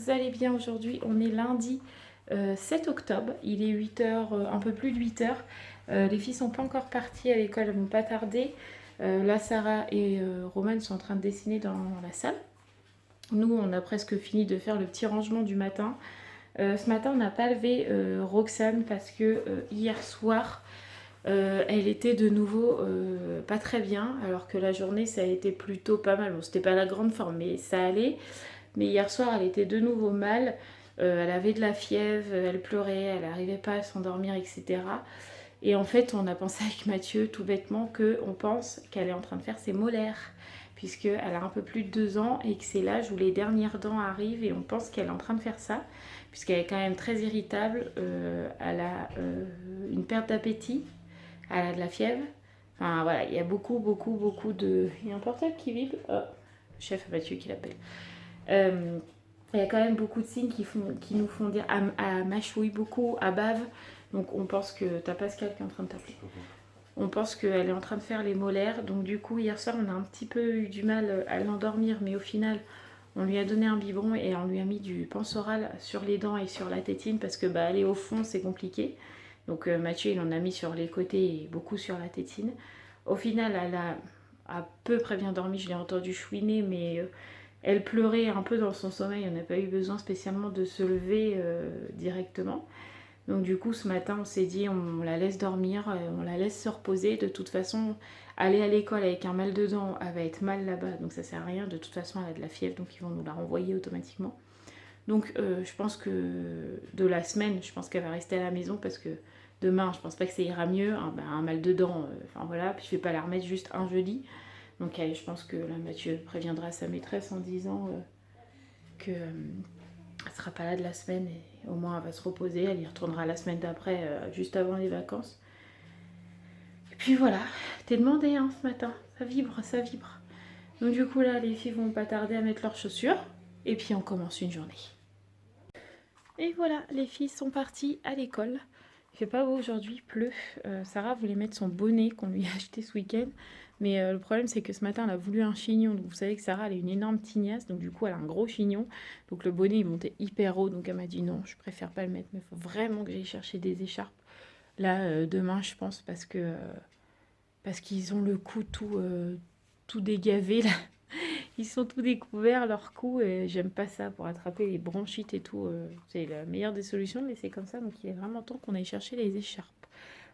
vous allez bien aujourd'hui. On est lundi 7 octobre, il est 8h, un peu plus de 8h. Les filles sont pas encore parties à l'école, elles vont pas tarder. Là, Sarah et Roman sont en train de dessiner dans la salle. Nous, on a presque fini de faire le petit rangement du matin. Ce matin, on n'a pas levé Roxane parce que hier soir, elle était de nouveau pas très bien, alors que la journée, ça a été plutôt pas mal. Bon, c'était pas la grande forme, mais ça allait. Mais hier soir, elle était de nouveau mal. Elle avait de la fièvre, elle pleurait, elle n'arrivait pas à s'endormir, etc. Et en fait, on a pensé avec Mathieu, tout bêtement, qu'on pense qu'elle est en train de faire ses molaires, puisqu'elle a un peu plus de 2 ans et que c'est l'âge où les dernières dents arrivent et on pense qu'elle est en train de faire ça, puisqu'elle est quand même très irritable. Elle a une perte d'appétit, elle a de la fièvre. Enfin voilà, il y a beaucoup de... Il y a un portable qui vibre. Oh, le chef Mathieu qui l'appelle. Il y a quand même beaucoup de signes qui nous font dire à mâchouille beaucoup, à bave. Donc on pense que t'as Pascal qui est en train de t'appeler. On pense qu'elle est en train de faire les molaires. Donc du coup hier soir on a un petit peu eu du mal à l'endormir, mais au final on lui a donné un biberon et on lui a mis du Pansoral sur les dents et sur la tétine parce que aller au fond c'est compliqué. Donc Mathieu il en a mis sur les côtés et beaucoup sur la tétine. Au final elle a à peu près bien dormi, je l'ai entendu chouiner, mais elle pleurait un peu dans son sommeil, on n'a pas eu besoin spécialement de se lever directement. Donc du coup ce matin on s'est dit on la laisse dormir, on la laisse se reposer. De toute façon aller à l'école avec un mal de dents, elle va être mal là-bas, donc ça sert à rien. De toute façon elle a de la fièvre, donc ils vont nous la renvoyer automatiquement. Donc je pense que de la semaine, je pense qu'elle va rester à la maison parce que demain je pense pas que ça ira mieux. Un mal de dents, enfin voilà, puis je vais pas la remettre juste un jeudi. Donc je pense que là Mathieu préviendra sa maîtresse en disant que elle sera pas là de la semaine et au moins elle va se reposer, elle y retournera la semaine d'après, juste avant les vacances. Et puis voilà, t'es demandé hein, ce matin, ça vibre, ça vibre. Donc du coup là les filles vont pas tarder à mettre leurs chaussures et puis on commence une journée. Et voilà, les filles sont parties à l'école. Il fait pas beau aujourd'hui, il pleut. Sarah voulait mettre son bonnet qu'on lui a acheté ce week-end. Mais le problème, c'est que ce matin, elle a voulu un chignon. Donc vous savez que Sarah, elle a une énorme tignasse. Donc du coup, elle a un gros chignon. Donc le bonnet, il montait hyper haut. Donc elle m'a dit non, je préfère pas le mettre. Mais il faut vraiment que j'aille chercher des écharpes. Là, demain, je pense, parce qu'ils ont le cou tout dégavé, là. Ils sont tout découverts, leur cou, et j'aime pas ça pour attraper les bronchites et tout. C'est la meilleure des solutions de laisser comme ça. Donc il est vraiment temps qu'on aille chercher les écharpes.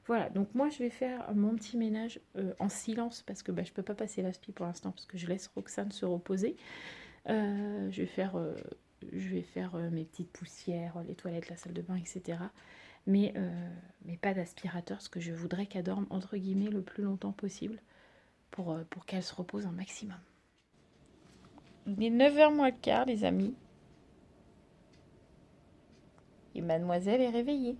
Voilà, donc moi je vais faire mon petit ménage en silence parce que je peux pas passer l'aspi pour l'instant parce que je laisse Roxane se reposer. Je vais faire mes petites poussières, les toilettes, la salle de bain, etc. Mais pas d'aspirateur parce que je voudrais qu'elle dorme entre guillemets le plus longtemps possible pour qu'elle se repose un maximum. Il est 9h moins le quart, les amis. Et mademoiselle est réveillée.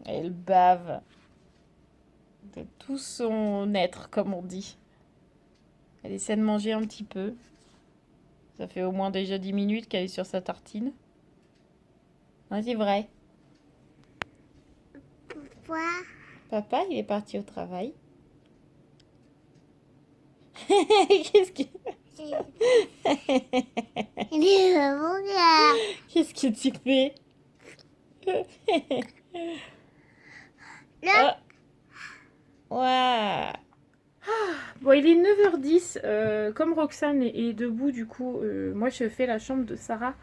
Elle bave de tout son être, comme on dit. Elle essaie de manger un petit peu. Ça fait au moins déjà 10 minutes qu'elle est sur sa tartine. Non, c'est vrai. Pourquoi? Papa, il est parti au travail. Qu'est-ce que... Il est bon, Qu'est-ce que tu fais? là. Oh. Ouais. Bon, il est 9h10. Comme Roxane est debout, du coup, moi je fais la chambre de Sarah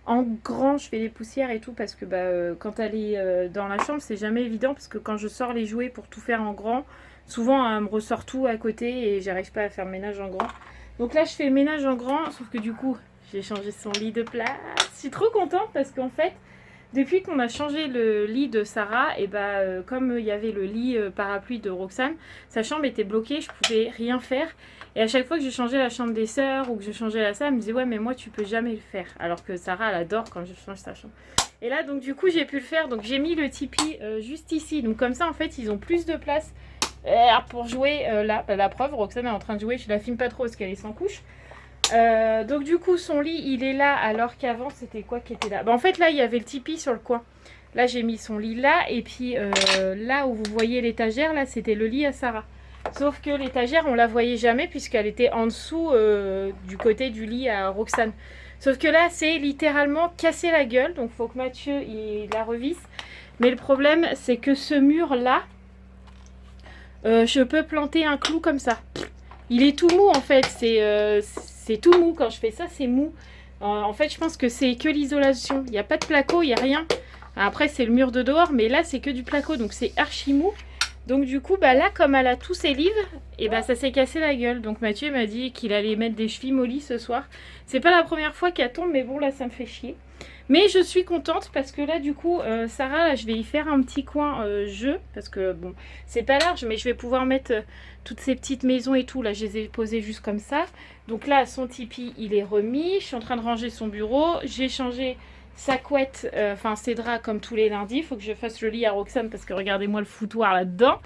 en grand. Je fais les poussières et tout parce que quand elle est dans la chambre, c'est jamais évident parce que quand je sors les jouets pour tout faire en grand, souvent elle me ressort tout à côté et j'arrive pas à faire le ménage en grand. Donc là, je fais le ménage en grand, sauf que du coup, j'ai changé son lit de place. Je suis trop contente parce qu'en fait, depuis qu'on a changé le lit de Sarah, et comme il y avait le lit parapluie de Roxane, sa chambre était bloquée, je pouvais rien faire. Et à chaque fois que je changeais la chambre des sœurs ou que je changeais la salle, elle me disait ouais mais moi tu peux jamais le faire. Alors que Sarah elle adore quand je change sa chambre. Et là donc du coup j'ai pu le faire, donc j'ai mis le tipi juste ici. Donc comme ça en fait ils ont plus de place pour jouer là. La preuve, Roxane est en train de jouer, je la filme pas trop parce qu'elle est sans couche. Donc du coup son lit il est là alors qu'avant c'était quoi qui était là, en fait là il y avait le tipi sur le coin, là j'ai mis son lit là et puis là où vous voyez l'étagère là c'était le lit à Sarah. Sauf que l'étagère, on la voyait jamais puisqu'elle était en dessous du côté du lit à Roxane. Sauf que là, c'est littéralement cassé la gueule. Donc, il faut que Mathieu il la revisse. Mais le problème, c'est que ce mur-là, je peux planter un clou comme ça. Il est tout mou en fait. C'est tout mou. Quand je fais ça, c'est mou. En fait, je pense que c'est que l'isolation. Il n'y a pas de placo, il n'y a rien. Après, c'est le mur de dehors. Mais là, c'est que du placo. Donc, c'est archi mou. Donc du coup, bah là, comme elle a tous ses livres, et bah ça s'est cassé la gueule. Donc Mathieu m'a dit qu'il allait mettre des chevilles au lit ce soir. C'est pas la première fois qu'elle tombe, mais bon, là, ça me fait chier. Mais je suis contente parce que là, du coup, Sarah, là, je vais y faire un petit coin jeu. Parce que, bon, c'est pas large, mais je vais pouvoir mettre toutes ces petites maisons et tout. Là, je les ai posées juste comme ça. Donc là, son tipi, il est remis. Je suis en train de ranger son bureau. J'ai changé sa couette, enfin ses draps comme tous les lundis. Il faut que je fasse le lit à Roxane parce que regardez-moi le foutoir là-dedans.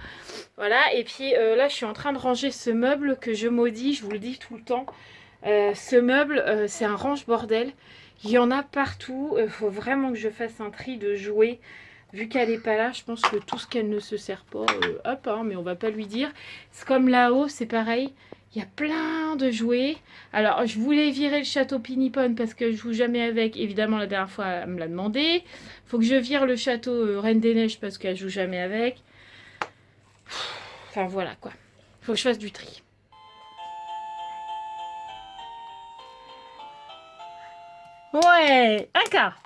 Voilà, et puis là je suis en train de ranger ce meuble que je maudis, je vous le dis tout le temps. Ce meuble, c'est un range-bordel. Il y en a partout. Il faut vraiment que je fasse un tri de jouets. Vu qu'elle n'est pas là, je pense que tout ce qu'elle ne se sert pas, hop, hein, mais on va pas lui dire. C'est comme là-haut, c'est pareil. Il y a plein de jouets. Alors, je voulais virer le château Pinipone parce que je joue jamais avec. Évidemment, la dernière fois, elle me l'a demandé. Faut que je vire le château Reine des Neiges parce qu'elle joue jamais avec. Enfin, voilà, quoi. Faut que je fasse du tri. Ouais, un quart.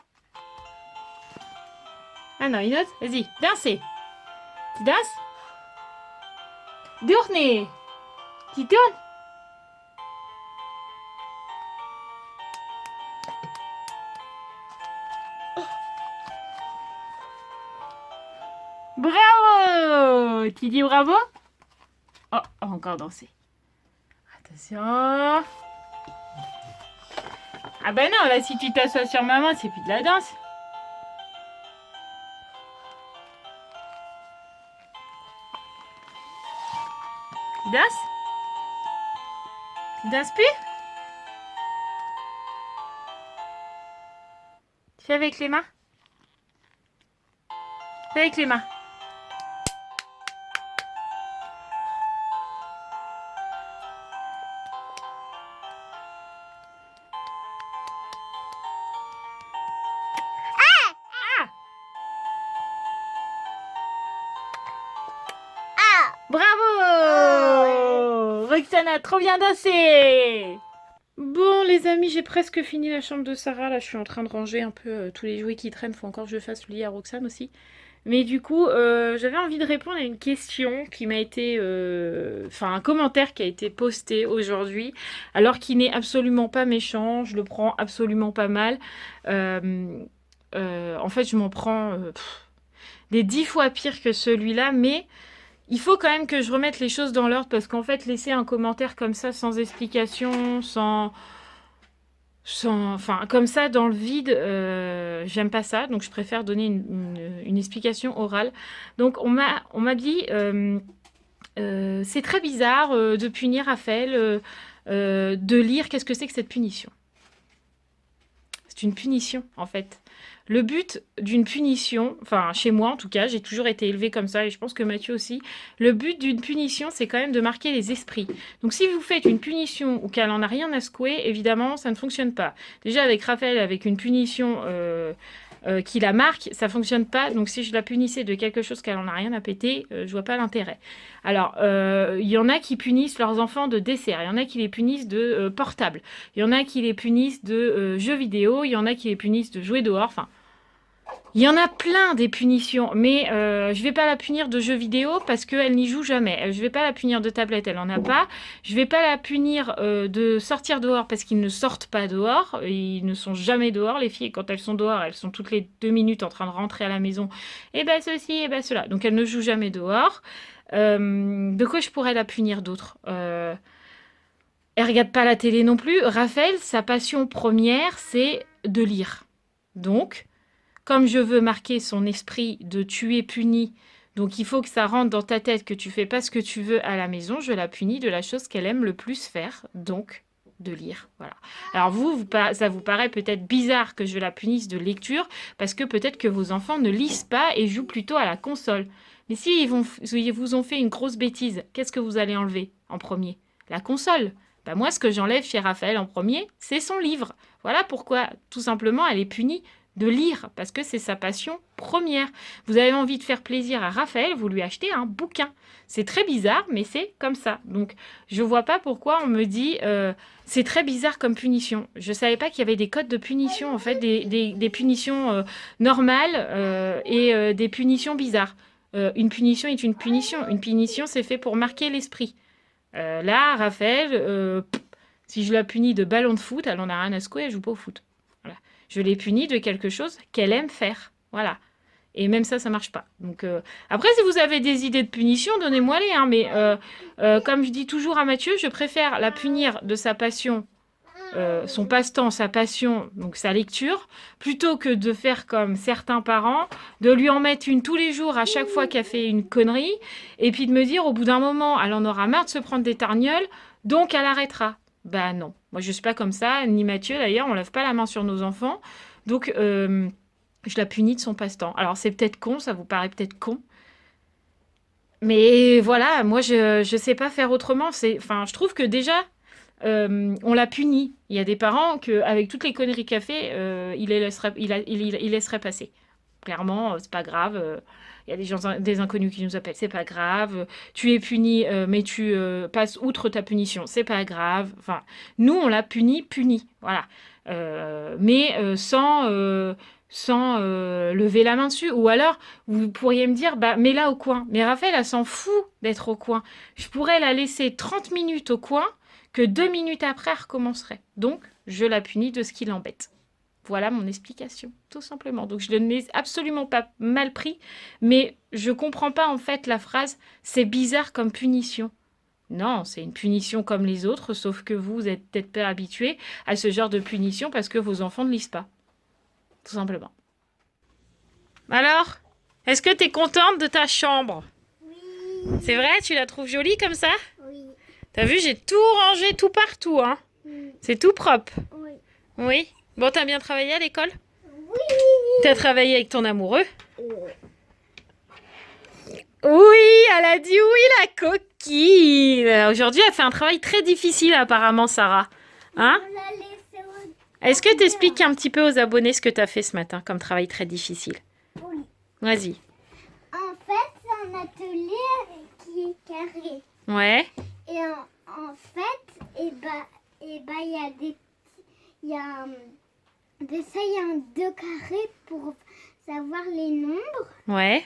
Ah non, une autre. Vas-y, dansez. Tu danses? Tournez. Tu tournes? Bravo! Tu dis bravo? Oh, encore danser. Attention. Ah bah non, là si tu t'assois sur maman, c'est plus de la danse. Tu danses? Tu danses plus? Fais avec les mains. Fais avec les mains. Bravo! Roxana, trop bien dansé! Bon les amis, j'ai presque fini la chambre de Sarah. Là, je suis en train de ranger un peu tous les jouets qui traînent. Faut encore que je fasse le lit à Roxane aussi. Mais du coup, j'avais envie de répondre à une question qui m'a été... Enfin, un commentaire qui a été posté aujourd'hui. Alors qu'il n'est absolument pas méchant. Je le prends absolument pas mal. En fait, je m'en prends des 10 fois pire que celui-là. Mais... il faut quand même que je remette les choses dans l'ordre parce qu'en fait, laisser un commentaire comme ça, sans explication, enfin, comme ça, dans le vide, j'aime pas ça. Donc, je préfère donner une explication orale. Donc, on m'a dit, c'est très bizarre de punir Raphaël, de lire. Qu'est-ce que c'est que cette punition? C'est une punition, en fait. Le but d'une punition, enfin chez moi en tout cas, j'ai toujours été élevée comme ça et je pense que Mathieu aussi, le but d'une punition c'est quand même de marquer les esprits. Donc si vous faites une punition ou qu'elle en a rien à secouer, évidemment ça ne fonctionne pas. Déjà avec Raphaël, avec une punition qui la marque, ça fonctionne pas. Donc si je la punissais de quelque chose qu'elle en a rien à péter, je vois pas l'intérêt. Alors il y en a qui punissent leurs enfants de dessert, il y en a qui les punissent de portable, il y en a qui les punissent de jeux vidéo, il y en a qui les punissent de jouer dehors, enfin... il y en a plein des punitions, mais je vais pas la punir de jeux vidéo parce qu'elle n'y joue jamais. Je vais pas la punir de tablette, elle en a pas. Je vais pas la punir de sortir dehors parce qu'ils ne sortent pas dehors. Ils ne sont jamais dehors, les filles. Quand elles sont dehors, elles sont toutes les 2 minutes en train de rentrer à la maison. Et ben ceci, et ben cela. Donc elles ne jouent jamais dehors. De quoi je pourrais la punir d'autre Elle regarde pas la télé non plus. Raphaël, sa passion première, c'est de lire. Donc... comme je veux marquer son esprit de tu es puni, donc il faut que ça rentre dans ta tête que tu fais pas ce que tu veux à la maison, je la punis de la chose qu'elle aime le plus faire, donc de lire. Voilà. Alors ça vous paraît peut-être bizarre que je la punisse de lecture, parce que peut-être que vos enfants ne lisent pas et jouent plutôt à la console. Mais s'ils vous ont fait une grosse bêtise, qu'est-ce que vous allez enlever en premier? La console. Ben moi, ce que j'enlève chez Raphaël en premier, c'est son livre. Voilà pourquoi, tout simplement, elle est punie de lire, parce que c'est sa passion première. Vous avez envie de faire plaisir à Raphaël, vous lui achetez un bouquin. C'est très bizarre, mais c'est comme ça. Donc, je ne vois pas pourquoi on me dit c'est très bizarre comme punition. Je ne savais pas qu'il y avait des codes de punition, en fait, des punitions normales et des punitions bizarres. Une punition est une punition. Une punition, c'est fait pour marquer l'esprit. Là, Raphaël, si je la punis de ballon de foot, elle en a rien à secouer, elle joue pas au foot. Voilà. Je l'ai punie de quelque chose qu'elle aime faire. Voilà. Et même ça, ça marche pas. Donc, après, si vous avez des idées de punition, donnez-moi-les. Hein, mais comme je dis toujours à Mathieu, je préfère la punir de sa passion, son passe-temps, sa passion, donc sa lecture, plutôt que de faire comme certains parents, de lui en mettre une tous les jours à chaque fois qu'elle fait une connerie, et puis de me dire au bout d'un moment, elle en aura marre de se prendre des targnoles, donc elle arrêtera. Bah non, moi je suis pas comme ça, ni Mathieu d'ailleurs, on lève pas la main sur nos enfants, donc je la punis de son passe-temps. Alors c'est peut-être con, ça vous paraît peut-être con, mais voilà, moi je sais pas faire autrement. Enfin, je trouve que déjà on l'a puni. Il y a des parents que, avec toutes les conneries qu'elle fait, il laisserait passer. Clairement, c'est pas grave. Il y a des inconnus qui nous appellent, c'est pas grave. Tu es puni, mais tu passes outre ta punition, c'est pas grave. Enfin, nous, on l'a puni. Voilà. Mais sans lever la main dessus. Ou alors, vous pourriez me dire, bah, mets-la au coin. Mais Raphaël, elle s'en fout d'être au coin. Je pourrais la laisser 30 minutes au coin, que 2 minutes après, elle recommencerait. Donc, je la punis de ce qui l'embête. Voilà mon explication, tout simplement. Donc, je ne l'ai absolument pas mal pris, mais je comprends pas, en fait, la phrase « c'est bizarre comme punition ». Non, c'est une punition comme les autres, sauf que vous êtes peut-être pas habitué à ce genre de punition parce que vos enfants ne lisent pas. Tout simplement. Alors, est-ce que tu es contente de ta chambre? Oui. C'est vrai, tu la trouves jolie comme ça? Oui. T'as vu, j'ai tout rangé tout partout, hein. C'est tout propre. Oui. Oui. Bon, t'as bien travaillé à l'école? Oui. T'as travaillé avec ton amoureux? Oui, elle a dit oui, la coquine. Aujourd'hui, elle fait un travail très difficile, apparemment, Sarah. Hein? Est-ce que t'expliques un petit peu aux abonnés ce que t'as fait ce matin comme travail très difficile? Oui. Vas-y. En fait, c'est un atelier qui est carré. Ouais. Et en fait, il y a des petits, il y a de ça, il y a un 2 carrés pour savoir les nombres. Ouais.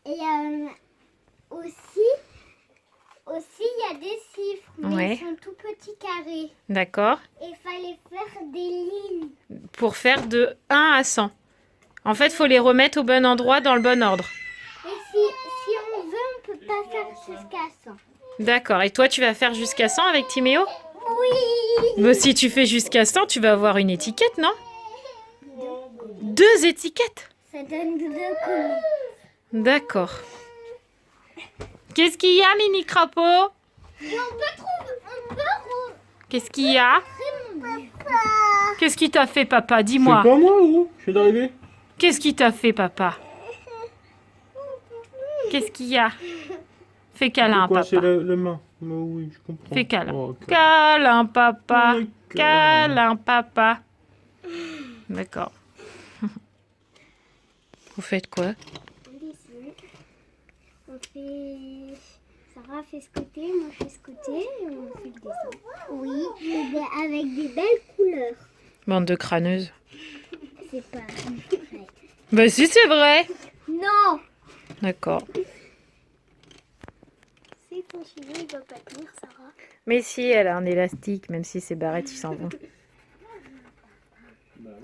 Et aussi, il y a des chiffres, mais Ouais. ils sont tout petits carrés. D'accord. Et il fallait faire des lignes. Pour faire de 1 à 100. En fait, il faut les remettre au bon endroit, dans le bon ordre. Et si on veut, on peut pas faire jusqu'à 100. D'accord. Et toi, tu vas faire jusqu'à 100 avec Timéo? Oui. Mais si tu fais jusqu'à 100, tu vas avoir une étiquette, non? 2 étiquettes? Ça donne 2 colis. D'accord. Qu'est-ce qu'il y a, mini crapaud? Et on peut Qu'est-ce qu'il y a? Papa. Qu'est-ce qui t'a fait, papa? C'est Dis-moi. pas moi, gros. Je viens d'arriver. Qu'est-ce qui t'a fait, papa? Qu'est-ce qu'il y a? Fais câlin, Pourquoi c'est papa. la main? Bah oui, je comprends. Fais câlin. Oh, ok. Câlin, papa. Ouais, Câlin, papa. D'accord. Vous faites quoi? On fait... Sarah fait ce côté, moi je fais ce côté, et on fait le dessin. Oui, et avec des belles couleurs. Bande de crâneuses. C'est pas vrai. Bah si, c'est vrai. Non. D'accord. C'est ton cheveu, il va pas tenir, Sarah. Mais si, elle a un élastique, même si ses barrettes, ils s'en vont.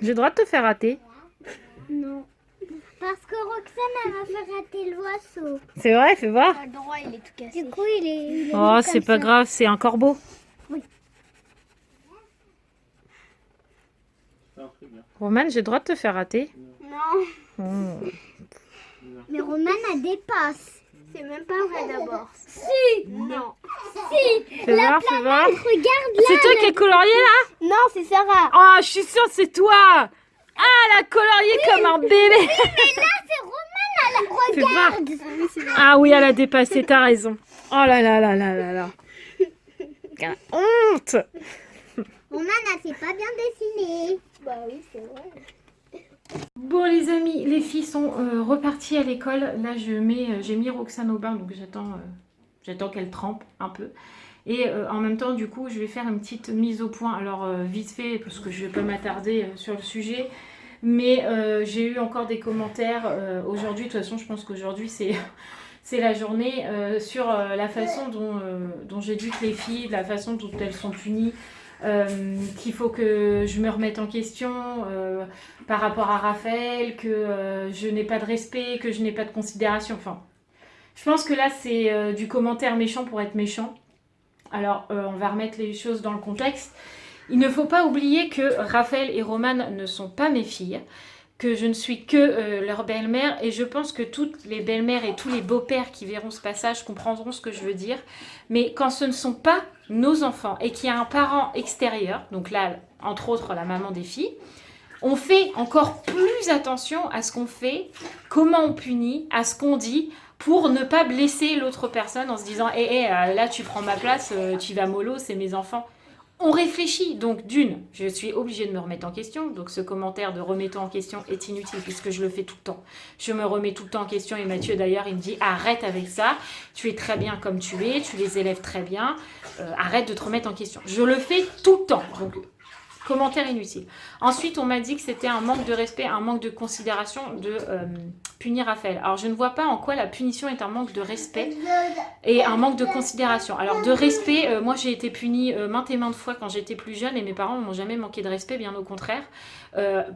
J'ai le droit de te faire rater. Non. Parce que Roxane, elle m'a fait rater l'oiseau. C'est vrai, fais voir. Le droit, il est tout cassé. Du coup, il est Oh, mis c'est comme pas ça. grave, c'est un corbeau. Ah, très bien. Romane, j'ai le droit de te faire rater. Non. Oh. Mais Romane, elle dépasse. c'est même pas vrai d'abord. Si. Non. Si. Fais voir, fais voir. Regarde là. C'est toi qui as colorié là? Non, c'est Sarah. Oh, je suis sûre, c'est toi. Ah, elle a colorié comme un bébé. Mais là, c'est Roman. Fais voir. Regarde. Ah oui, elle a dépassé, t'as raison. Oh là là là là là là. Quelle honte. Roman, elle s'est pas bien dessinée. Bah oui, c'est vrai. Bon les amis, les filles sont reparties à l'école. Là j'ai mis Roxane au bain, donc j'attends qu'elle trempe un peu. Et en même temps du coup je vais faire une petite mise au point. Alors vite fait parce que je vais pas m'attarder sur le sujet. Mais j'ai eu encore des commentaires aujourd'hui. De toute façon je pense qu'aujourd'hui c'est la journée sur la façon dont j'éduque les filles, la façon dont elles sont punies. Qu'il faut que je me remette en question par rapport à Raphaël, que je n'ai pas de respect, que je n'ai pas de considération. Enfin, je pense que là, c'est du commentaire méchant pour être méchant. Alors, on va remettre les choses dans le contexte. Il ne faut pas oublier que Raphaël et Romane ne sont pas mes filles, que je ne suis que leur belle-mère, et je pense que toutes les belles-mères et tous les beaux-pères qui verront ce passage comprendront ce que je veux dire. Mais quand ce ne sont pas nos enfants et qu'il y a un parent extérieur, donc là, entre autres, la maman des filles, on fait encore plus attention à ce qu'on fait, comment on punit, à ce qu'on dit, pour ne pas blesser l'autre personne en se disant là tu prends ma place, tu vas mollo, c'est mes enfants. On réfléchit, donc d'une, je suis obligée de me remettre en question, donc ce commentaire de remettons en question est inutile puisque je le fais tout le temps. Je me remets tout le temps en question et Mathieu d'ailleurs il me dit arrête avec ça, tu es très bien comme tu es, tu les élèves très bien, arrête de te remettre en question. Je le fais tout le temps, donc commentaire inutile. Ensuite on m'a dit que c'était un manque de respect, un manque de considération de punir Raphaël. Alors je ne vois pas en quoi la punition est un manque de respect et un manque de considération. Alors de respect, moi j'ai été punie maintes et maintes fois quand j'étais plus jeune et mes parents ne m'ont jamais manqué de respect, bien au contraire.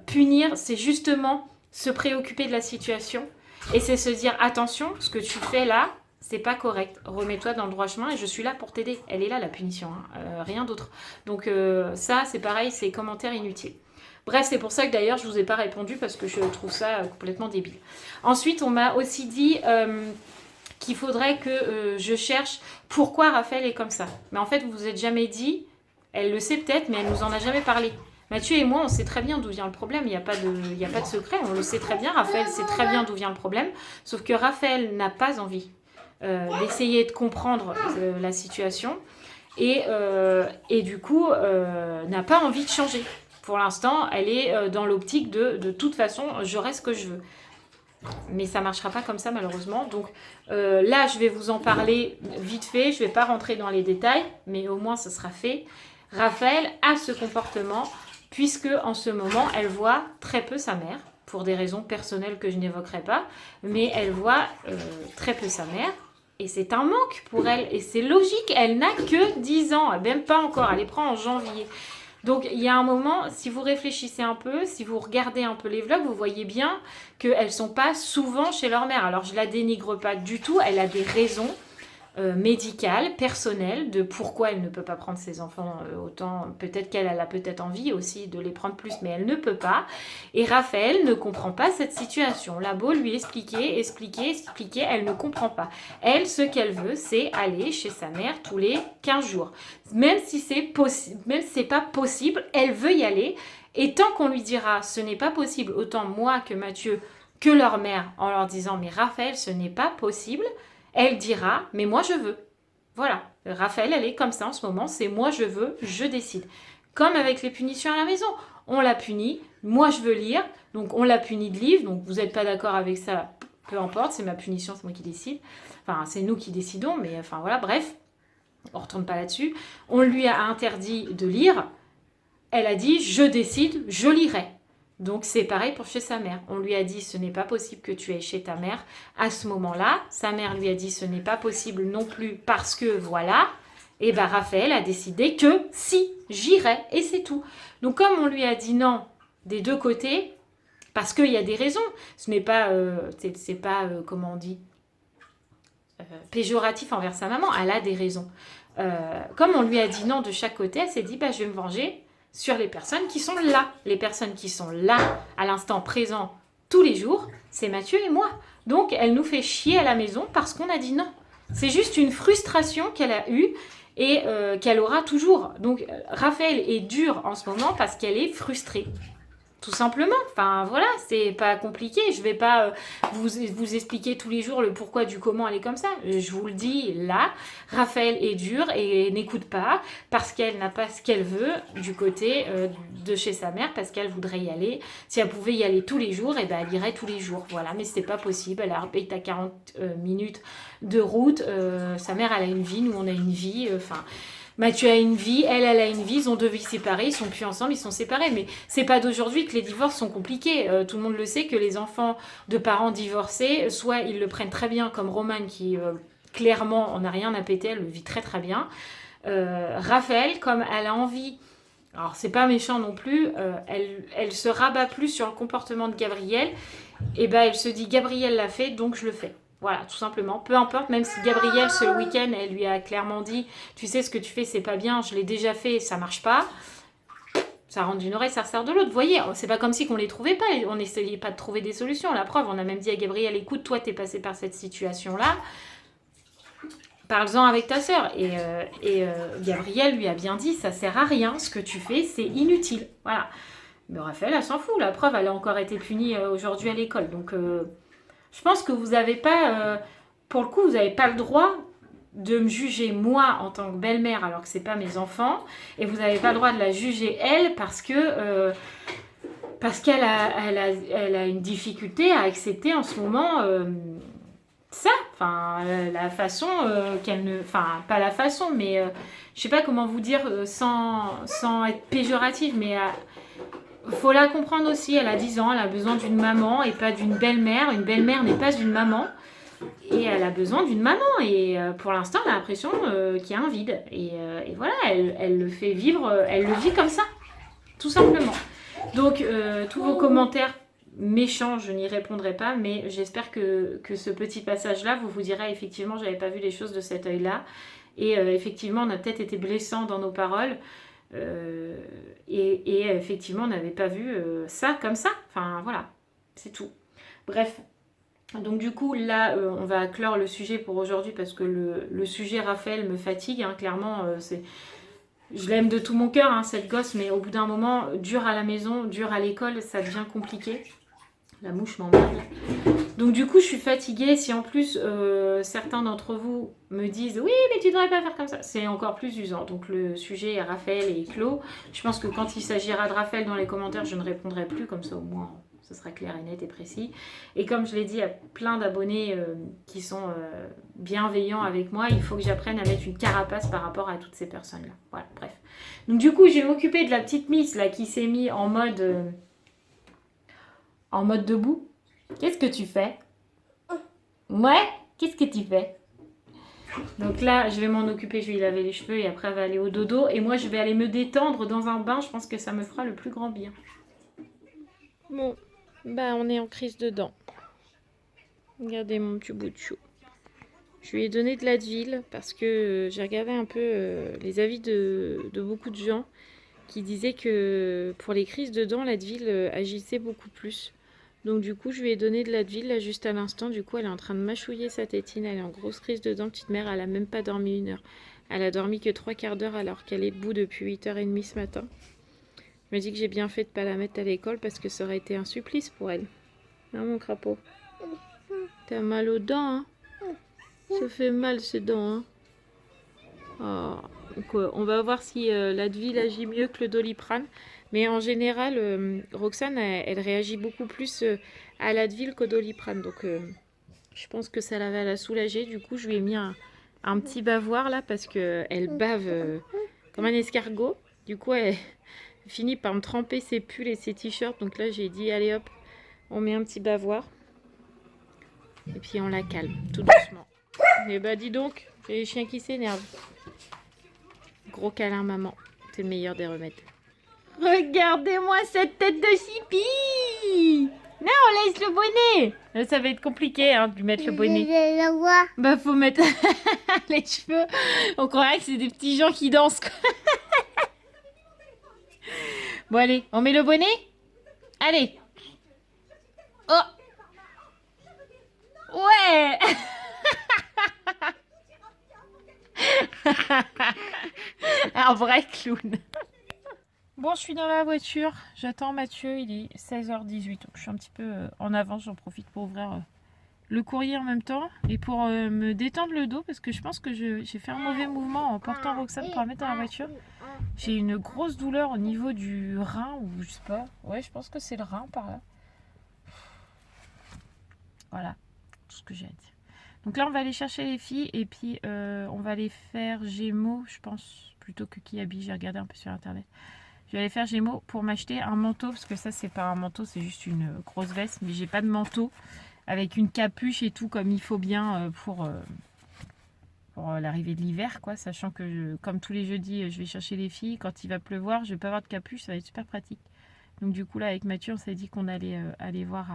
Punir, c'est justement se préoccuper de la situation et c'est se dire attention, ce que tu fais là, c'est pas correct, remets-toi dans le droit chemin et je suis là pour t'aider. Elle est là la punition, hein. Rien d'autre. Donc ça c'est pareil, c'est commentaire inutile. Bref, c'est pour ça que d'ailleurs je vous ai pas répondu parce que je trouve ça complètement débile. Ensuite, on m'a aussi dit qu'il faudrait que je cherche pourquoi Raphaël est comme ça. Mais en fait, vous vous êtes jamais dit, elle le sait peut-être, mais elle nous en a jamais parlé. Mathieu et moi, on sait très bien d'où vient le problème, il n'y a pas de secret, on le sait très bien, Raphaël sait très bien d'où vient le problème, sauf que Raphaël n'a pas envie d'essayer de comprendre la situation et du coup n'a pas envie de changer. Pour l'instant, elle est dans l'optique de toute façon, j'aurai ce que je veux. Mais ça ne marchera pas comme ça malheureusement. Donc là, je vais vous en parler vite fait. Je ne vais pas rentrer dans les détails, mais au moins, ce sera fait. Raphaël a ce comportement puisque en ce moment, elle voit très peu sa mère, pour des raisons personnelles que je n'évoquerai pas. Mais elle voit très peu sa mère. Et c'est un manque pour elle. Et c'est logique, elle n'a que 10 ans. Même pas encore, elle les prend en janvier. Donc, il y a un moment, si vous réfléchissez un peu, si vous regardez un peu les vlogs, vous voyez bien qu'elles ne sont pas souvent chez leur mère. Alors, je ne la dénigre pas du tout. Elle a des raisons médicales, personnelles, de pourquoi elle ne peut pas prendre ses enfants autant. Peut-être qu'elle a peut-être envie aussi de les prendre plus, mais elle ne peut pas. Et Raphaël ne comprend pas cette situation. On a beau lui expliquer, elle ne comprend pas. Elle, ce qu'elle veut, c'est aller chez sa mère tous les 15 jours. Même si c'est pas possible, elle veut y aller. Et tant qu'on lui dira ce n'est pas possible, autant moi que Mathieu, que leur mère, en leur disant mais Raphaël, ce n'est pas possible, elle dira mais moi je veux. Voilà, Raphaël, elle est comme ça en ce moment, c'est moi je veux, je décide. Comme avec les punitions à la maison, on la punit, moi je veux lire, donc on la punit de livre, donc vous n'êtes pas d'accord avec ça, peu importe, c'est ma punition, c'est moi qui décide. Enfin, c'est nous qui décidons, mais enfin voilà, bref, on ne retourne pas là-dessus. On lui a interdit de lire, elle a dit je décide, je lirai. Donc c'est pareil pour chez sa mère. On lui a dit ce n'est pas possible que tu ailles chez ta mère. À ce moment-là, sa mère lui a dit ce n'est pas possible non plus parce que voilà. Et bien Raphaël a décidé que si, j'irai et c'est tout. Donc comme on lui a dit non des deux côtés, parce qu'il y a des raisons, ce n'est pas, comment on dit, péjoratif envers sa maman, elle a des raisons. Comme on lui a dit non de chaque côté, elle s'est dit je vais me venger sur les personnes qui sont là. Les personnes qui sont là à l'instant présent tous les jours, c'est Mathieu et moi. Donc, elle nous fait chier à la maison parce qu'on a dit non. C'est juste une frustration qu'elle a eue et qu'elle aura toujours. Donc, Raphaël est dure en ce moment parce qu'elle est frustrée. Tout simplement. Enfin, voilà, c'est pas compliqué. Je vais pas vous expliquer tous les jours le pourquoi du comment elle est comme ça. Je vous le dis là, Raphaël est dure et n'écoute pas parce qu'elle n'a pas ce qu'elle veut du côté de chez sa mère, parce qu'elle voudrait y aller. Si elle pouvait y aller tous les jours, et ben elle irait tous les jours. Voilà, mais c'est pas possible. Elle habite à 40 minutes de route. Sa mère, elle a une vie, nous on a une vie. Enfin. Mathieu a une vie, elle a une vie, ils ont 2 vies séparées, ils sont plus ensemble, ils sont séparés. Mais c'est pas d'aujourd'hui que les divorces sont compliqués. Tout le monde le sait que les enfants de parents divorcés, soit ils le prennent très bien comme Romane qui clairement en a rien à péter, elle le vit très très bien. Raphaël, comme elle a envie, alors c'est pas méchant non plus, elle se rabat plus sur le comportement de Gabriel, et ben elle se dit Gabriel l'a fait donc je le fais. Voilà, tout simplement. Peu importe, même si Gabrielle, ce week-end, elle lui a clairement dit « Tu sais, ce que tu fais, c'est pas bien, je l'ai déjà fait, ça marche pas. » Ça rentre d'une oreille, ça ressort de l'autre. Vous voyez, c'est pas comme si on les trouvait pas, on n'essayait pas de trouver des solutions. La preuve, on a même dit à Gabrielle « Écoute, toi, t'es passé par cette situation-là. Parle-en avec ta sœur. » Et Gabrielle lui a bien dit « Ça sert à rien, ce que tu fais, c'est inutile. » Voilà. Mais Raphaël, elle s'en fout. La preuve, elle a encore été punie aujourd'hui à l'école. Donc... je pense que vous n'avez pas, pour le coup, vous n'avez pas le droit de me juger moi en tant que belle-mère alors que c'est pas mes enfants, et vous n'avez pas le droit de la juger elle parce qu'elle a une difficulté à accepter en ce moment ça, enfin la façon qu'elle ne, enfin pas la façon, mais je sais pas comment vous dire sans être péjorative, mais faut la comprendre aussi, elle a 10 ans, elle a besoin d'une maman et pas d'une belle-mère. Une belle-mère n'est pas une maman. Et elle a besoin d'une maman. Et pour l'instant, elle a l'impression qu'il y a un vide. Et voilà, elle le fait vivre, elle le vit comme ça. Tout simplement. Donc, tous vos commentaires méchants, je n'y répondrai pas. Mais j'espère que ce petit passage-là vous dira effectivement, j'avais pas vu les choses de cet œil-là. Et effectivement, on a peut-être été blessants dans nos paroles. Et effectivement on n'avait pas vu ça comme ça, enfin voilà, c'est tout. Bref, donc du coup là on va clore le sujet pour aujourd'hui parce que le sujet Raphaël me fatigue, hein, clairement je l'aime de tout mon cœur, hein, cette gosse, mais au bout d'un moment, dur à la maison, dur à l'école, ça devient compliqué. La mouche m'emmerde. Donc du coup, je suis fatiguée. Si en plus, certains d'entre vous me disent « Oui, mais tu devrais pas faire comme ça », c'est encore plus usant. Donc le sujet Raphaël est clos. Je pense que quand il s'agira de Raphaël dans les commentaires, je ne répondrai plus. Comme ça, au moins, ce sera clair et net et précis. Et comme je l'ai dit à plein d'abonnés qui sont bienveillants avec moi, il faut que j'apprenne à mettre une carapace par rapport à toutes ces personnes-là. Voilà, bref. Donc du coup, je vais m'occuper de la petite Miss là, qui s'est mise en mode debout. Qu'est-ce que tu fais? Ouais? Qu'est-ce que tu fais? Donc là, je vais m'en occuper, je vais lui laver les cheveux et après elle va aller au dodo. Et moi, je vais aller me détendre dans un bain. Je pense que ça me fera le plus grand bien. Bon, bah on est en crise de dents. Regardez mon petit bout de chou. Je lui ai donné de l'Advil parce que j'ai regardé un peu les avis de beaucoup de gens qui disaient que pour les crises de dents, l'Advil agissait beaucoup plus. Donc du coup, je lui ai donné de l'Advil là juste à l'instant. Du coup, elle est en train de mâchouiller sa tétine. Elle est en grosse crise de dents. Petite mère, elle a même pas dormi 1 heure. Elle a dormi que 3/4 d'heure alors qu'elle est debout depuis 8h30 ce matin. Je me dis que j'ai bien fait de pas la mettre à l'école parce que ça aurait été un supplice pour elle. Hein, mon crapaud? T'as mal aux dents, hein? Ça fait mal ces dents, hein? Oh. Donc, on va voir si l'Advil agit mieux que le Doliprane. Mais en général, Roxane, elle réagit beaucoup plus à l'Advil qu'au Doliprane. Donc, je pense que ça va la soulager. Du coup, je lui ai mis un petit bavoir là parce qu'elle bave comme un escargot. Du coup, elle finit par me tremper ses pulls et ses t-shirts. Donc là, j'ai dit, allez hop, on met un petit bavoir. Et puis, on la calme, tout doucement. Et bah, dis donc, j'ai les chiens qui s'énervent. Gros câlin, maman. C'est le meilleur des remèdes. Regardez-moi cette tête de chipi! Non, laisse le bonnet! Là, ça va être compliqué hein, de lui mettre le bonnet. Je le vois. Bah, faut mettre les cheveux. On croirait que c'est des petits gens qui dansent. Bon, allez, on met le bonnet? Allez! Oh! Ouais! Un vrai clown. Bon, je suis dans la voiture. J'attends Mathieu. Il est 16h18. Donc je suis un petit peu en avance. J'en profite pour ouvrir le courrier en même temps. Et pour me détendre le dos. Parce que je pense que j'ai fait un mauvais mouvement en portant Roxane pour la mettre dans la voiture. J'ai une grosse douleur au niveau du rein. Ou je sais pas. Ouais, je pense que c'est le rein par là. Voilà. Tout ce que j'ai à dire. Donc là, on va aller chercher les filles. Et puis, on va aller faire Gémeaux. Je pense plutôt que Kiabi. J'ai regardé un peu sur internet. Je vais aller faire Gémeaux pour m'acheter un manteau, parce que ça c'est pas un manteau, c'est juste une grosse veste, mais j'ai pas de manteau avec une capuche et tout comme il faut bien pour l'arrivée de l'hiver, quoi, sachant que comme tous les jeudis je vais chercher les filles, quand il va pleuvoir je vais pas avoir de capuche, ça va être super pratique. Donc du coup là avec Mathieu on s'est dit qu'on allait aller voir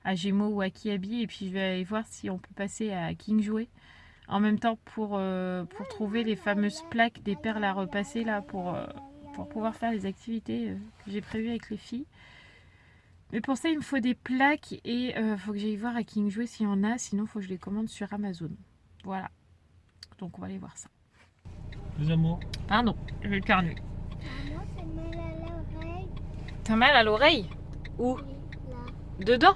à Gémeaux ou à Kiabi, et puis je vais aller voir si on peut passer à Kingsway en même temps pour trouver les fameuses plaques des perles à repasser là pour pouvoir faire les activités que j'ai prévues avec les filles. Mais pour ça il me faut des plaques et il faut que j'aille voir à Kingsway s'il y en a, sinon il faut que je les commande sur Amazon. Voilà, donc on va aller voir ça. Les amours. Pardon, je vais éternuer. Maman, c'est mal à l'oreille. T'as mal à l'oreille? Où? Là. Dedans?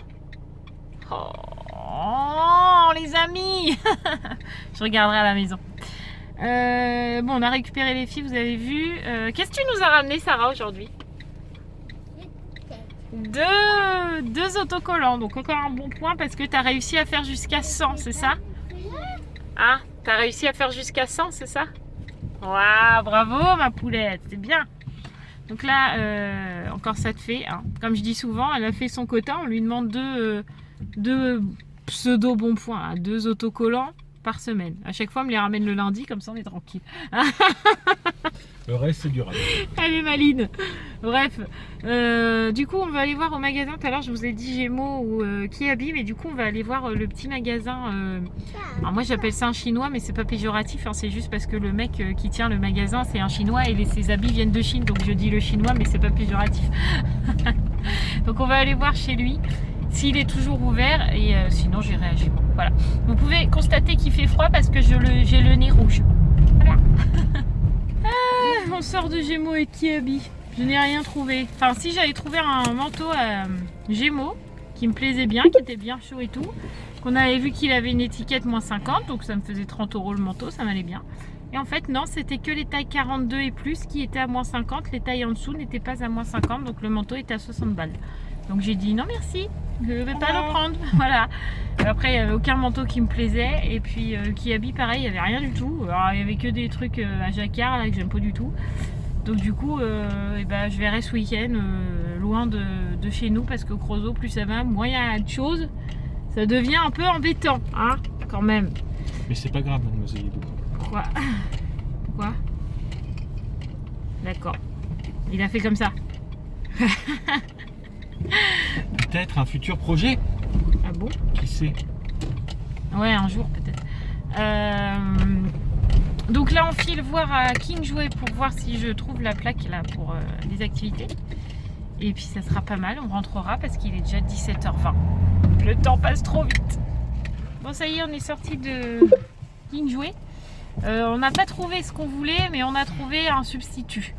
Oh les amis. Je regarderai à la maison. Bon, on a récupéré les filles, vous avez vu. Qu'est-ce que tu nous as ramené, Sarah, aujourd'hui? Deux autocollants. Donc encore un bon point parce que tu as réussi à faire jusqu'à 100, c'est ça? Ah, tu as réussi à faire jusqu'à 100, c'est ça? Waouh, bravo ma poulette, c'est bien. Donc là, encore ça te fait. Hein. Comme je dis souvent, elle a fait son quota. On lui demande deux pseudo bons points, hein, 2 autocollants par semaine. À chaque fois, on me les ramène le lundi, comme ça on est tranquille. Le reste, c'est durable. Elle est maline. Bref, du coup, on va aller voir au magasin. Tout à l'heure, je vous ai dit Gémeaux ou Kiabi, mais du coup, on va aller voir le petit magasin. Alors moi, j'appelle ça un chinois, mais c'est pas péjoratif. Hein, c'est juste parce que le mec qui tient le magasin, c'est un chinois et ses habits viennent de Chine. Donc je dis le chinois, mais c'est pas péjoratif. Donc on va aller voir chez lui s'il est toujours ouvert et sinon j'irai à Gémeaux. Voilà. Vous pouvez constater qu'il fait froid parce que j'ai le nez rouge. Voilà. On sort de Gémeaux et Kiabi. Je n'ai rien trouvé. Enfin, si j'avais trouvé un manteau à Gémeaux qui me plaisait bien, qui était bien chaud et tout. Qu'on avait vu qu'il avait une étiquette moins 50, donc ça me faisait 30 € le manteau, ça m'allait bien. Et en fait, non, c'était que les tailles 42 et plus qui étaient à moins 50. Les tailles en dessous n'étaient pas à moins 50, donc le manteau était à 60 balles. Donc j'ai dit non merci, je ne vais pas le prendre. Voilà. Après, il n'y avait aucun manteau qui me plaisait. Et puis Kiabi, pareil, il n'y avait rien du tout. Alors, il n'y avait que des trucs à jacquard là, que j'aime pas du tout. Donc du coup, je verrai ce week-end loin de chez nous parce que Creusot, plus ça va, moins il y a de choses. Ça devient un peu embêtant, hein, quand même. Mais c'est pas grave, mademoiselle Edo. Pourquoi? Pourquoi? D'accord. Il a fait comme ça. Peut-être un futur projet. Ah bon? Qui sait? Ouais, un jour peut-être. Donc là, on file voir à Kingsway pour voir si je trouve la plaque là pour les activités. Et puis ça sera pas mal, on rentrera parce qu'il est déjà 17h20. Le temps passe trop vite. Bon, ça y est, on est sorti de Kingsway. On n'a pas trouvé ce qu'on voulait, mais on a trouvé un substitut.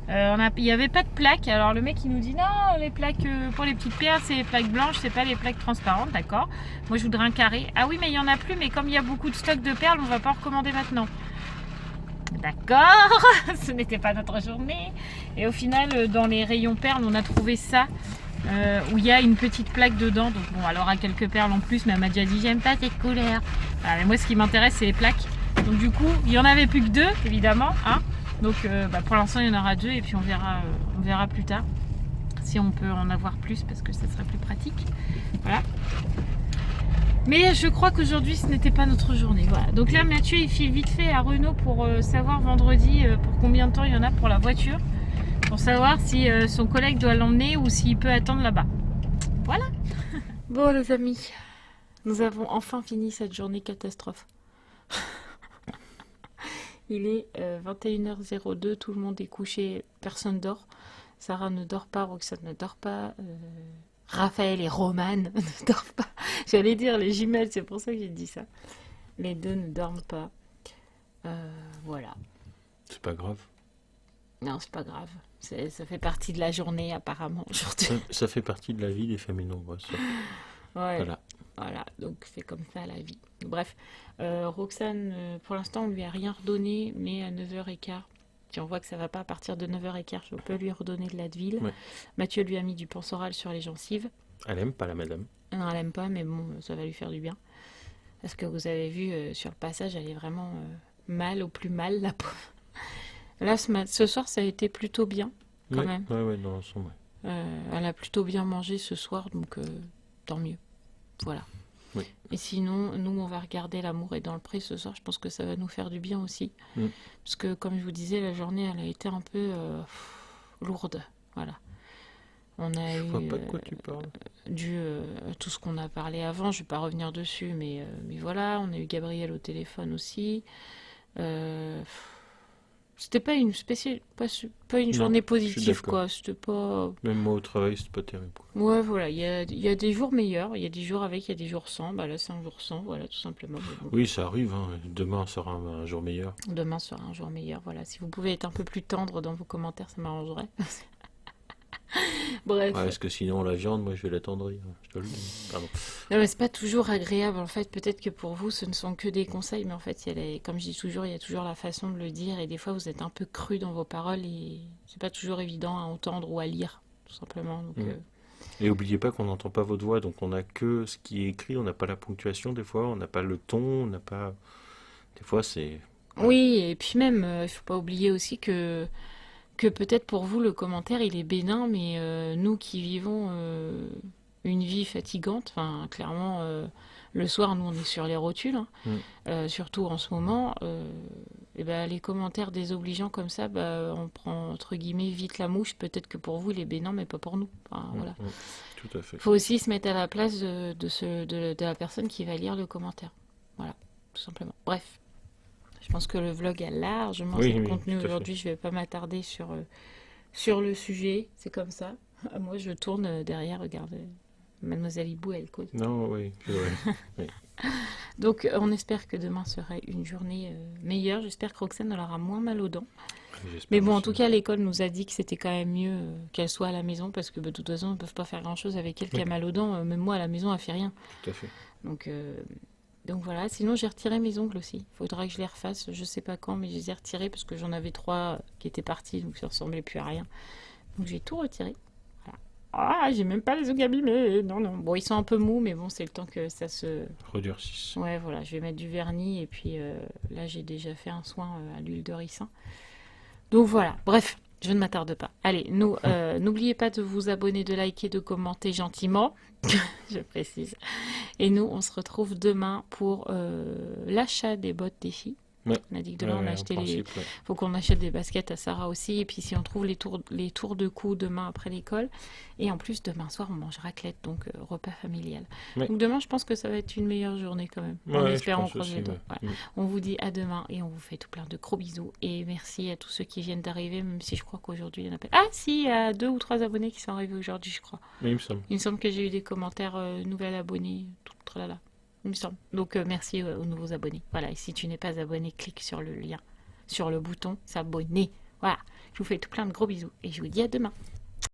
Il n'y avait pas de plaque. Alors le mec il nous dit non, les plaques pour les petites perles, c'est les plaques blanches, c'est pas les plaques transparentes, d'accord. Moi je voudrais un carré. Ah oui, mais il n'y en a plus, mais comme il y a beaucoup de stock de perles, on va pas en recommander maintenant. D'accord, ce n'était pas notre journée. Et au final, dans les rayons perles, on a trouvé ça, où il y a une petite plaque dedans. Donc bon, elle aura quelques perles en plus, mais elle m'a déjà dit j'aime pas cette couleur. Voilà, mais moi ce qui m'intéresse c'est les plaques. Donc du coup, il y en avait plus que 2, évidemment. Hein. Donc pour l'instant il y en aura 2 et puis on verra plus tard si on peut en avoir plus parce que ça serait plus pratique. Voilà. Mais je crois qu'aujourd'hui ce n'était pas notre journée. Voilà. Donc là Mathieu il file vite fait à Renault pour savoir vendredi pour combien de temps il y en a pour la voiture. Pour savoir si son collègue doit l'emmener ou s'il peut attendre là-bas. Voilà. Bon les amis, nous avons enfin fini cette journée catastrophe. Il est 21h02, tout le monde est couché, personne dort. Sarah ne dort pas, Roxane ne dort pas. Raphaël et Roman ne dorment pas. J'allais dire les jumelles, c'est pour ça que j'ai dit ça. Les deux ne dorment pas. Voilà. C'est pas grave. Non, c'est pas grave. Ça fait partie de la journée, apparemment, aujourd'hui. Ça fait partie de la vie des familles nombreuses. Ça. Ouais. Voilà. Voilà, donc c'est comme ça la vie. Bref, Roxane, pour l'instant, on lui a rien redonné, mais à 9h15, si on voit que ça va pas à partir de 9h15, je peux lui redonner de l'Advil. Ouais. Mathieu lui a mis du Pansoral sur les gencives. Elle aime pas la madame. Non, elle aime pas, mais bon, ça va lui faire du bien. Parce que vous avez vu, sur le passage, elle est vraiment mal, au plus mal, la pauvre. Là, ce soir, ça a été plutôt bien, quand même. Ouais, dans l'ensemble, ouais. Elle a plutôt bien mangé ce soir, donc tant mieux. Voilà. Oui. Et sinon, nous, on va regarder L'amour est dans le pré ce soir. Je pense que ça va nous faire du bien aussi. Parce que, comme je vous disais, la journée, elle a été un peu lourde. Voilà. On a Je vois pas de quoi tu parles. dû à tout ce qu'on a parlé avant. Je vais pas revenir dessus, mais voilà. On a eu Gabriel au téléphone aussi. C'était pas une pas une Non, journée je suis positive, d'accord. quoi. C'était pas... Même moi au travail, c'est pas terrible. Quoi. Ouais, voilà, il y a des jours meilleurs, il y a des jours avec, il y a des jours sans. Bah là, c'est un jour sans, voilà, tout simplement. Mais bon, Oui, ça arrive. Hein. Demain sera un jour meilleur. demain sera un jour meilleur, voilà. Si vous pouvez être un peu plus tendre dans vos commentaires, ça m'arrangerait. Bref. Ouais, parce que sinon, la viande, moi, je vais l'attendrir. Je te le dis. Pardon. Non, mais c'est pas toujours agréable, en fait. Peut-être que pour vous, ce ne sont que des conseils, mais en fait, comme je dis toujours, il y a toujours la façon de le dire, et des fois, vous êtes un peu cru dans vos paroles, et c'est pas toujours évident à entendre ou à lire, tout simplement. Donc, Et n'oubliez pas qu'on n'entend pas votre voix, donc on n'a que ce qui est écrit, on n'a pas la ponctuation des fois, on n'a pas le ton, on n'a pas... Des fois, c'est... Oui, et puis même, il faut pas oublier aussi que peut-être pour vous, le commentaire, il est bénin, mais nous qui vivons une vie fatigante, enfin, clairement, le soir, nous, on est sur les rotules, hein, surtout en ce moment, et ben, les commentaires désobligeants comme ça, bah, on prend, entre guillemets, vite la mouche. Peut-être que pour vous, il est bénin, mais pas pour nous. Enfin, voilà. Tout à fait. Il faut aussi se mettre à la place de la personne qui va lire le commentaire. Voilà, tout simplement. Bref. Je pense que le vlog a largement assez de contenu aujourd'hui. Je vais pas m'attarder sur le sujet. C'est comme ça. Moi, je tourne derrière. Regarde, Mademoiselle Hibou, elle cause. Non, oui. Oui. Donc, on espère que demain sera une journée meilleure. J'espère que Roxane elle aura moins mal aux dents. Mais bon, en tout cas, l'école nous a dit que c'était quand même mieux qu'elle soit à la maison parce que de toute façon, ils ne peuvent pas faire grand-chose avec elle qui a mal aux dents. Même moi, à la maison, elle fait rien. Tout à fait. Donc voilà, sinon j'ai retiré mes ongles aussi. Il faudra que je les refasse, je sais pas quand, mais je les ai retirés parce que j'en avais 3 qui étaient partis, donc ça ressemblait plus à rien. Donc j'ai tout retiré. Voilà. Ah, j'ai même pas les ongles abîmés. Non. Bon, ils sont un peu mous, mais bon, c'est le temps que ça se... Redurcisse. Ouais, voilà, je vais mettre du vernis et puis là j'ai déjà fait un soin à l'huile de ricin. Donc voilà, bref, je ne m'attarde pas. Allez, nous, n'oubliez pas de vous abonner, de liker, de commenter gentiment, je précise. Et nous, on se retrouve demain pour l'achat des bottes des filles. Ouais. On a dit que demain, on a acheté les... Ouais. faut qu'on achète des baskets à Sarah aussi. Et puis, si on trouve les tours de cou demain après l'école. Et en plus, demain soir, on mange raclette, donc repas familial. Ouais. Donc demain, je pense que ça va être une meilleure journée quand même. Ouais, En espérant je pense croiser aussi, les doigts. ouais. Voilà. On vous dit à demain et on vous fait tout plein de gros bisous. Et merci à tous ceux qui viennent d'arriver, même si je crois qu'aujourd'hui, il y en a pas... Ah si, il y a 2 ou 3 abonnés qui sont arrivés aujourd'hui, je crois. Mais il me semble. Il me semble que j'ai eu des commentaires nouvel abonné, tout tralala. Il me semble. Donc merci aux nouveaux abonnés. Voilà, et si tu n'es pas abonné, clique sur le lien, sur le bouton s'abonner. Voilà, je vous fais tout plein de gros bisous et je vous dis à demain.